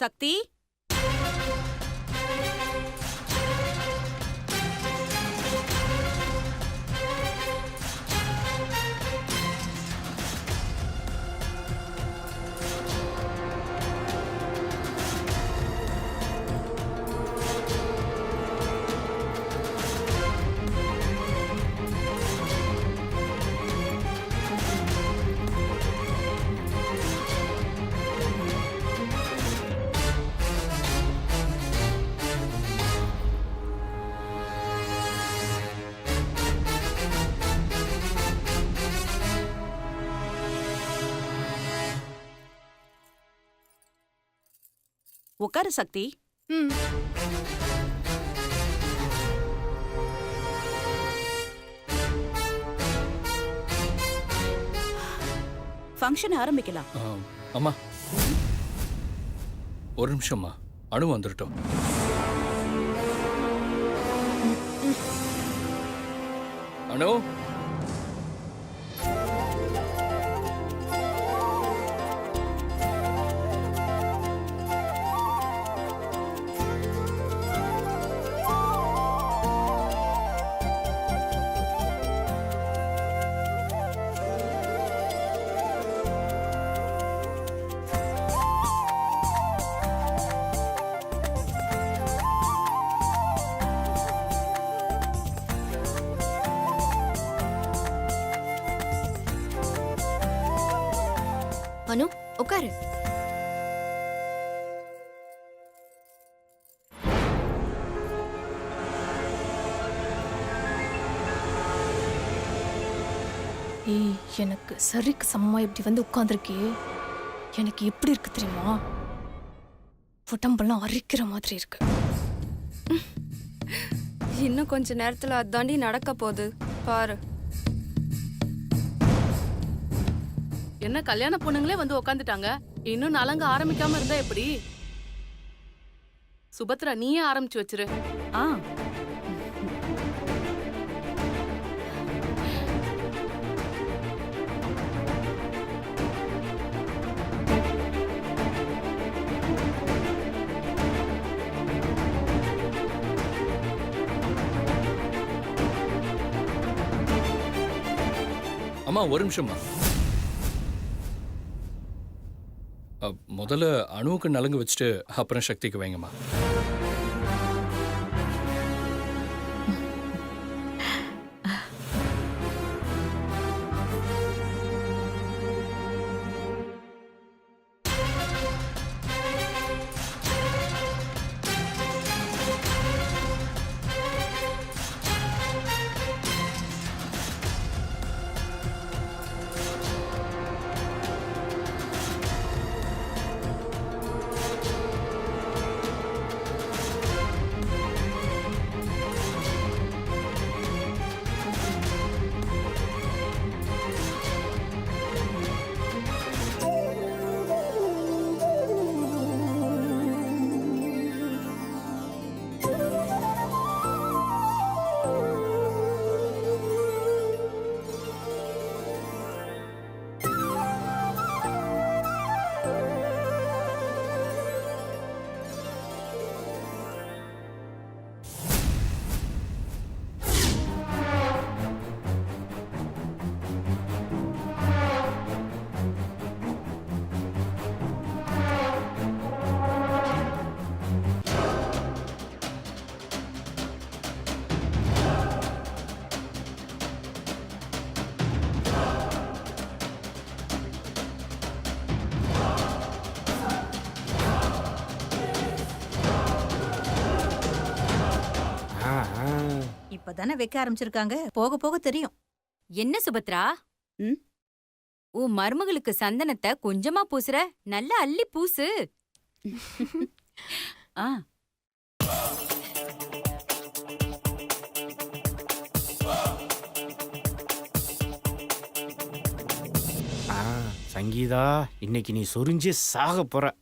சக்தி, உட்காரு சக்தி. ம். ஃபங்க்ஷன் ஆரம்பிக்கலாம். அம்மா ஒரு நிமிஷம்மா, அணு வந்துட்டோம். அணு, அனு உட்காரு. ஏய், எனக்கு சரிக்கு சமமா இப்படி வந்து உட்கார்ந்துருக்கே, எனக்கு எப்படி இருக்கு தெரியுமா? உடம்பெல்லாம் அரிக்கிற மாதிரி இருக்கு. இன்னும் கொஞ்ச நேரத்துல அதாண்டி நடக்க போகுது பாரு. என்ன கல்யாண பொண்ணுங்களே வந்து உக்காந்துட்டாங்க, இன்னும் நலங்க ஆரம்பிக்காம இருந்தா எப்படி? சுபத்ரா நீயே ஆரம்பிச்சு வச்சிரு. ஆ, அம்மா ஒரு நிமிஷம்மா. முதல்ல அணுவுக்கு நலங்கு வச்சுட்டு அப்புறம் சக்திக்கு வைங்கம்மா. இப்பதானே வைக்க ஆரம்பிச்சிருக்காங்க, போக போக தெரியும். என்ன சுபத்ரா? ம்? உன் மருமகளுக்கு சந்தனத்தை கொஞ்சமா பூசுற, நல்லா அள்ளி பூசு. ஆ, சங்கீதா, இன்னைக்கு நீ சொரிஞ்சு சாக போற.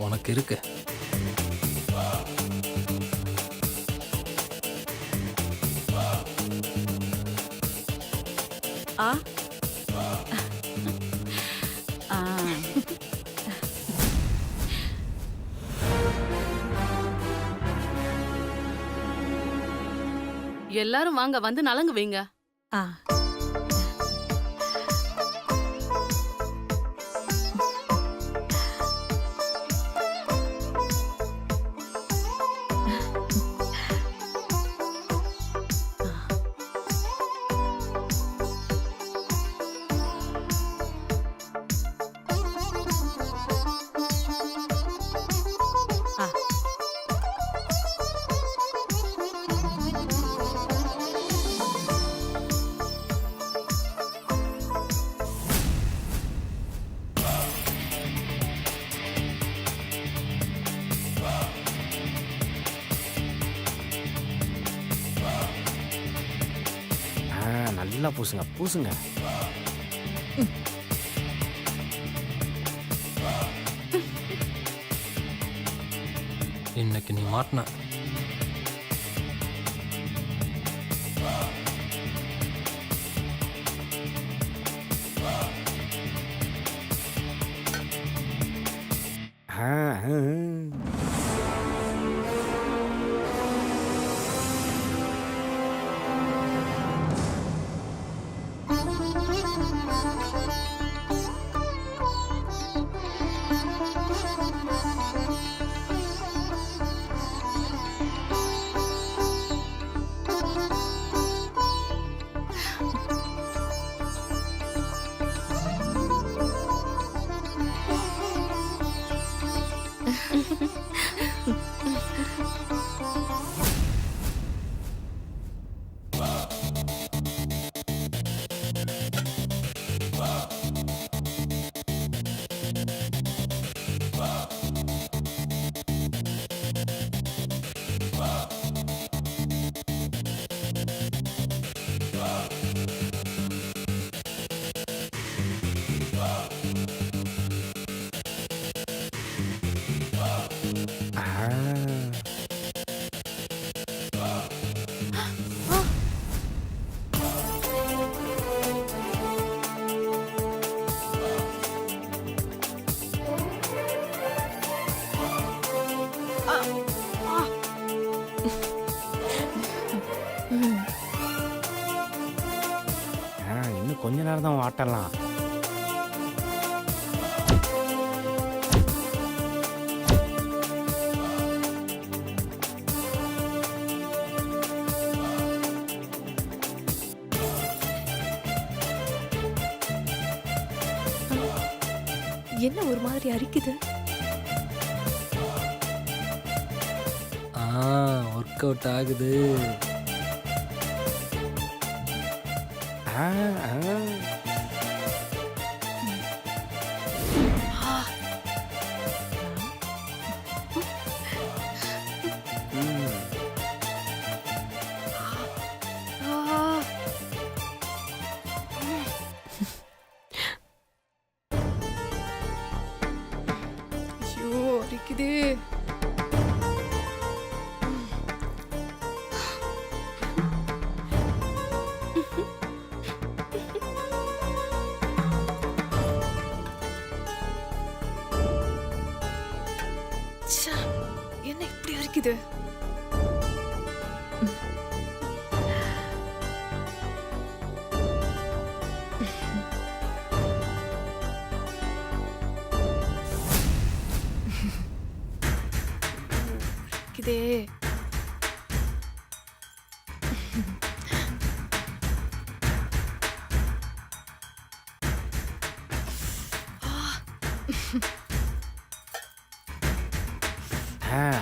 உனக்கு இருக்கு. ஆ ஆ. எல்லாரும் வாங்க வந்து நலங்கு வைங்க. ஆ. ஆ. நல்லா பூசுங்க பூசுங்க. இன்னைக்கு நீ மாட்டின. ஆ, ஆ, ஆ. இன்னும் கொஞ்ச நேரம் தான் ஆட்டலாம். என்ன ஒரு மாதிரி அரிக்குது? ஒர்க் அவுட் ஆகுது. ஆ, ஆ. ம். ஐயோ அரிக்குதே. ச்சே, என்ன இப்படி அரிக்குது? அரிக்குதே.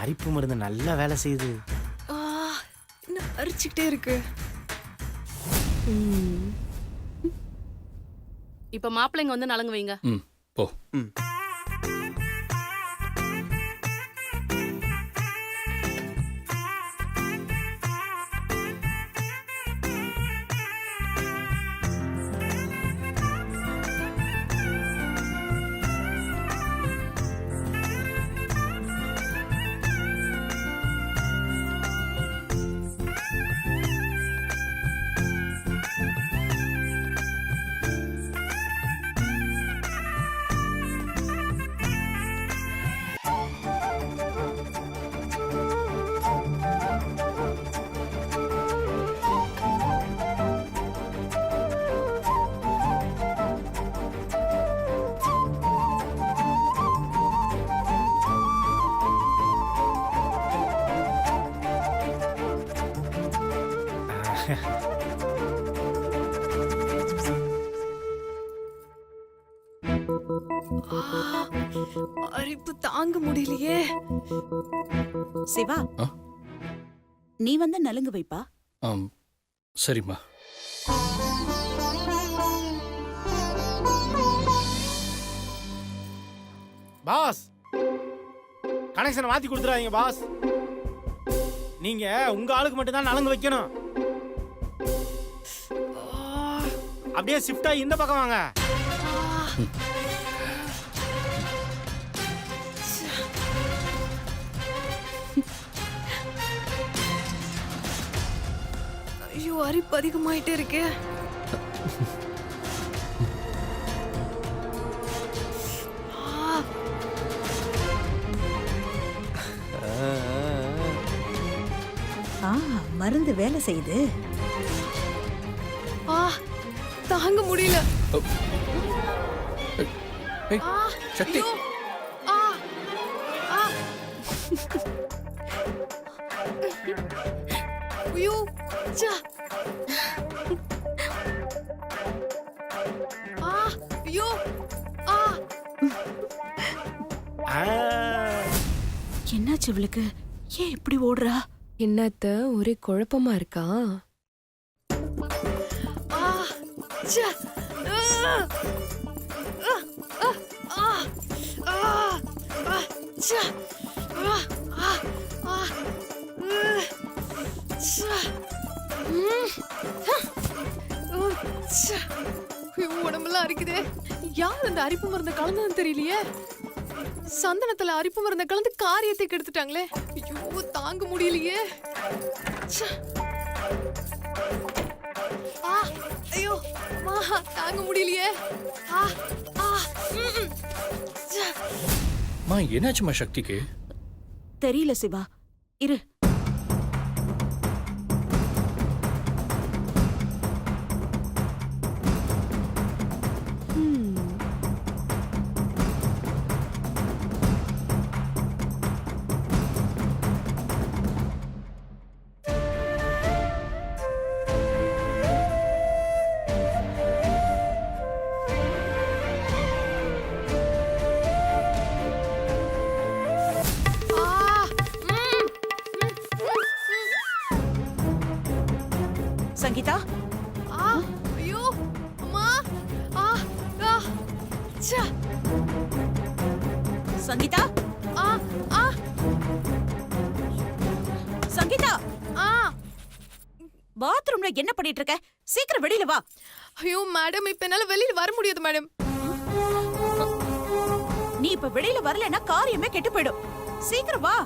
அரிப்பு மருந்து நல்லா வேலை செய்யுது. இன்னும் அரிச்சுக்கிட்டே இருக்கு. இப்ப மாப்பிள்ளைங்க வந்து நலங்கு வைங்க. ம் போ. ம். அரிப்பு தாங்க முடியலையே. சிவா, ஆ? நீ வந்து நலுங்கு வைப்பா. சரிம்மா. பாஸ், கனெக்ஷனை மாத்தி கொடுத்துறாதீங்க பாஸ். நீங்க உங்க ஆளுக்கு மட்டும்தான் நலங்கு வைக்கணும். அப்படியே ஷிஃப்டா இந்த பக்கம் வாங்க. ஐயோ, அரிப்பு அதிகமாயிட்டே இருக்கே. மருந்து வேலை செய்யுது. தாங்க முடியல. ஏய், சக்தி. ஐயோ, ச்சே. ஐயோ, என்னாச்சு இவளுக்கு? ஏன் இப்படி ஓடுறா? என்னத்த ஒரே குழப்பமா இருக்கா? ச்சே. ச்சே. உடம்பெல்லாம் அரிக்குதே. யார் அந்த அரிப்பு மருந்தை கலந்ததுன்னு தெரியலையே. சந்தனத்துல அரிப்பு மருந்தை கலந்து காரியத்தை கெடுத்துட்டாங்களே. ஐயோ, தாங்க முடியலையே. ச்சே. ஐயோ, அம்மா, தாங்க முடியலையே. ச்சே. மா, என்னாச்சுமா சக்திக்கு? தெரியல சிவா, இரு. சங்கீதா, ஐயோ, அம்மா. ச்சே. சங்கீதா, சங்கீதா, பாத்ரூம்ல என்ன பண்ணிட்டு இருக்க? சீக்கிரம் வெளியில வா. ஐயோ மேடம், இப்ப என்னால வெளியில வர முடியாது மேடம். நீ இப்ப வெளியில வரலன்னா காரியமே கெட்டு போயிடும். சீக்கிரம் வா.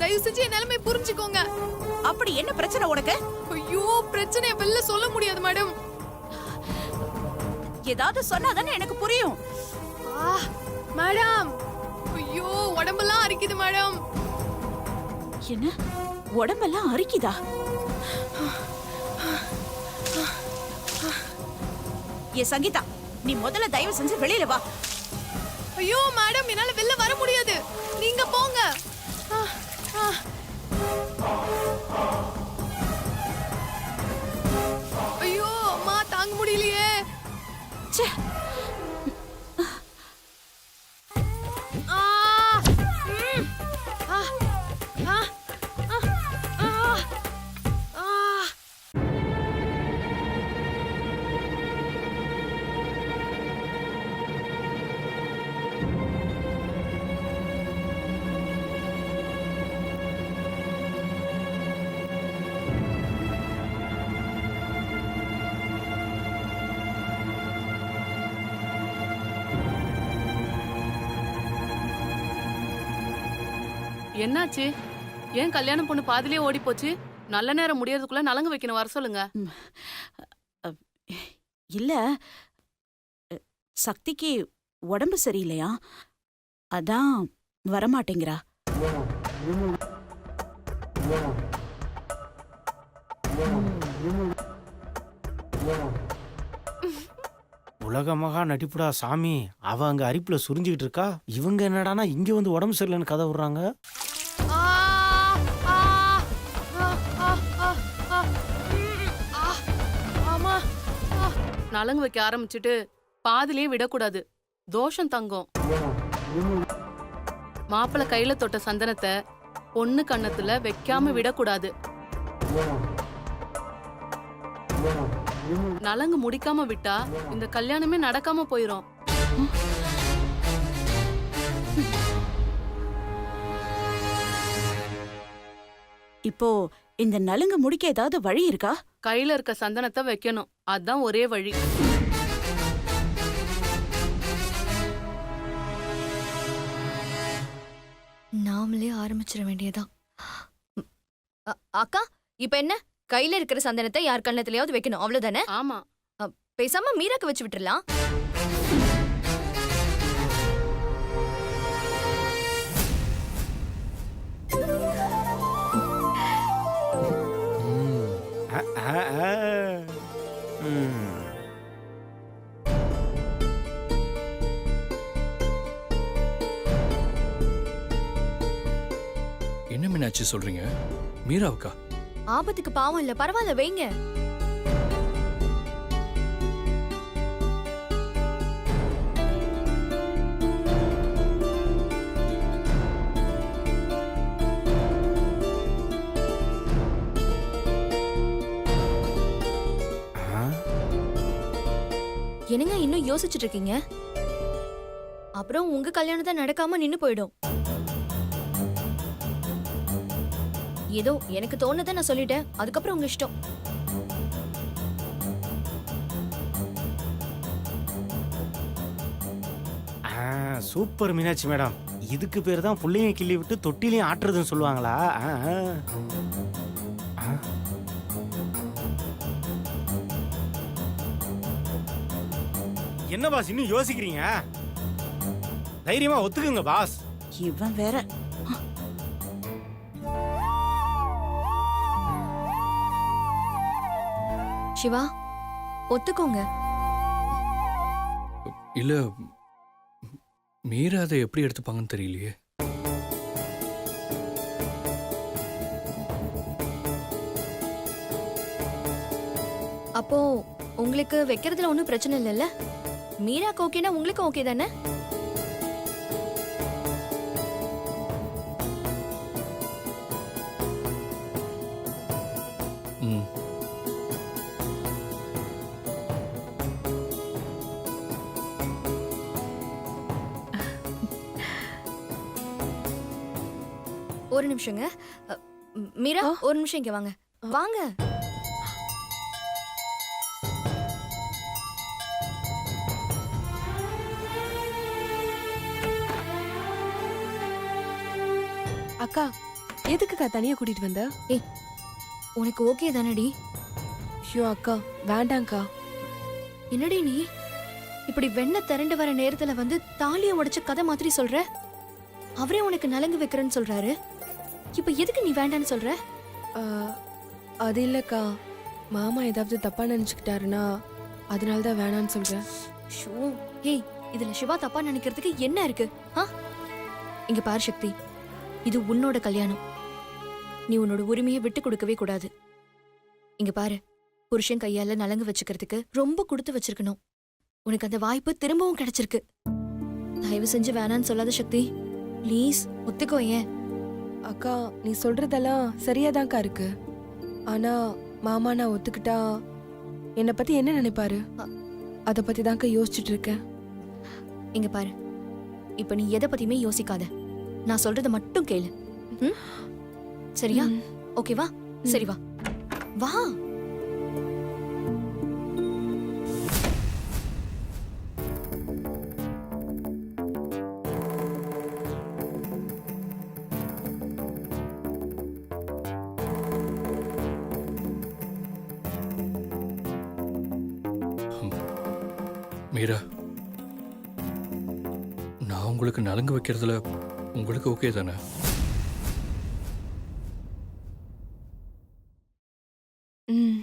தயவு செஞ்சு என் நிலைமை புரிஞ்சுக்கோங்க. அப்படி என்ன பிரச்சனை உனக்கு? ஐயோ, பிரச்சனையை வெளில சொல்ல முடியாது மேடம். ஏதாவது சொன்னாதானே எனக்கு புரியும். மேடம், ஐயோ, உடம்பெல்லாம் அரிக்குது மேடம். என்ன, உடம்பெல்லாம் அரிக்குதா? ஏ சங்கீதா, நீ முதல்ல தயவு செஞ்சு வெளியில வா. ஐயோ மேடம், என்னால வெளில வர முடியாது. நீங்க போங்க. ஐயோ அம்மா, தாங்க முடியலையே. ச்சே. என்னாச்சு? ஏன் கல்யாணம் பொண்ணு பாதிலே ஓடி போச்சு? நல்ல நேரம் முடியறதுக்குள்ள நலங்கு வைக்கணும், வர சொல்லுங்க. இல்ல, சக்திக்கு உடம்பு சரியில்லையா, அதான் வரமாட்டேங்கிறா. உலக மகா நடிப்புடா சாமி. அவ அங்க அரிப்புல சுரிஞ்சுக்கிட்டு இருக்கா. இவங்க என்னடானா இங்க வந்து உடம்பு சரியில்லைன்னு கதை விடுறாங்க. நலங்கு வைக்க ஆரம்பிச்சுட்டு பாதிலே விடக்கூடாது. தோஷம் தங்கம். மாப்பிள்ளை கையில தொட்ட சந்தனத்தை பொண்ணு கன்னத்துல வைக்காம விடக்கூடாது. நலங்கு முடிக்காம விட்டா இந்த கல்யாணமே நடக்காம போயிரும். இப்போ இந்த நலுங்கு முடிக்க ஏதாவது வழி இருக்கா? கையில இருக்க சந்தனத்தை வைக்கணும், அதான் ஒரே வழி. நாமளே ஆரம்பிச்சிட வேண்டியதான். அக்கா, இப்ப என்ன? கையில இருக்கிற சந்தனத்தை யார் கண்ணத்திலயாவது வைக்கணும், அவ்வளவுதானே? ஆமா. பேசாம மீராக்கு வச்சு விட்டுறலாம். என்ன மீனாட்சி சொல்றீங்க? மீராவுக்கா? ஆபத்துக்கு பாவம் இல்ல, பரவாயில்ல, வைங்க. என்னங்க இன்னும் யோசிச்சுட்டு இருக்கீங்க? அப்புறம் உங்க கல்யாணத்தை நடக்காம நின்னு போயிடும். ஏதோ எனக்கு தோணுதை நான் சொல்லிட்டேன், அதுக்கப்புறம் உங்க இஷ்டம். Super Meenakshi madam. இதுக்கு பேர் தான் புள்ளையும் கிள்ளி விட்டு தொட்டிலையும் ஆட்டுறதுன்னு சொல்லுவாங்களா? என்ன பாஸ் இன்னும் யோசிக்கிறீங்க? தைரியமா ஒத்துக்குங்க பாஸ். இவன் வேற. சிவா, ஒத்துக்கோங்க. இல்ல, மீரா அதை எப்படி எடுத்துப்பாங்கன்னு தெரியலையே. அப்போ உங்களுக்கு வைக்கிறதுல ஒன்றும் பிரச்சனை இல்லைல்ல? மீராக்கு ஓகேனா உங்களுக்கு ஓகே தானே? ம். ஒரு நிமிஷங்க. மீரா, ஒரு நிமிஷம் இங்க வாங்க. வாங்க. அக்கா, எதுக்குக்கா தனியா கூட்டிட்டு வந்த? ஏய், உனக்கு ஓகே தானடி? ஐயோ அக்கா, வேண்டாங்க்கா. என்னடி நீ இப்படி வெண்ணெய் திரண்டு வர நேரத்துல வந்து தாலியை உடைச்ச கதை மாதிரி சொல்ற? அவரே உனக்கு நலங்கு வைக்கிறேன்னு சொல்றாரு. இப்ப எதுக்கு நீ வேண்டான்னு சொல்ற? அது இல்லக்கா, மாமா ஏதாவது தப்பா நினைச்சுக்கிட்டாருன்னா அதனால தான் வேணான்னு சொல்றேன். ஷோ, ஏய், இதுல சிவா தப்பா நினைக்கிறதுக்கு என்ன இருக்கு? இங்க பாரு சக்தி, இது உன்னோட கல்யாணம். நீ உன்னோட உரிமையை விட்டு கொடுக்கவே கூடாது. இங்க பாரு, புருஷன் கையால நலங்கு வச்சுக்கிறதுக்கு ரொம்ப கொடுத்து வச்சிருக்கணும். உனக்கு அந்த வாய்ப்பு திரும்பவும் கிடைச்சிருக்கு. தயவு செஞ்சு வேணான்னு சொல்லாத சக்தி, ப்ளீஸ் ஒத்துக்கோ. ஏன் அக்கா, நீ சொல்றதெல்லாம் சரியாதான்க்கா இருக்கு. ஆனா மாமா நான் ஒத்துக்கிட்டா என்னை பத்தி என்ன நினைப்பாரு? அத பத்தி தான்க்கா யோசிச்சுட்டு இருக்கேன். இங்க பாரு, இப்ப நீ எதை பத்தியுமே யோசிக்காத. நான் சொல்றத மட்டும் கேளு. சரியா? ஓகேவா? சரி, வா வா. மீரா, நான் உங்களுக்கு நலங்கு வைக்கிறதுல உங்களுக்கு ஓகே தானே? ம்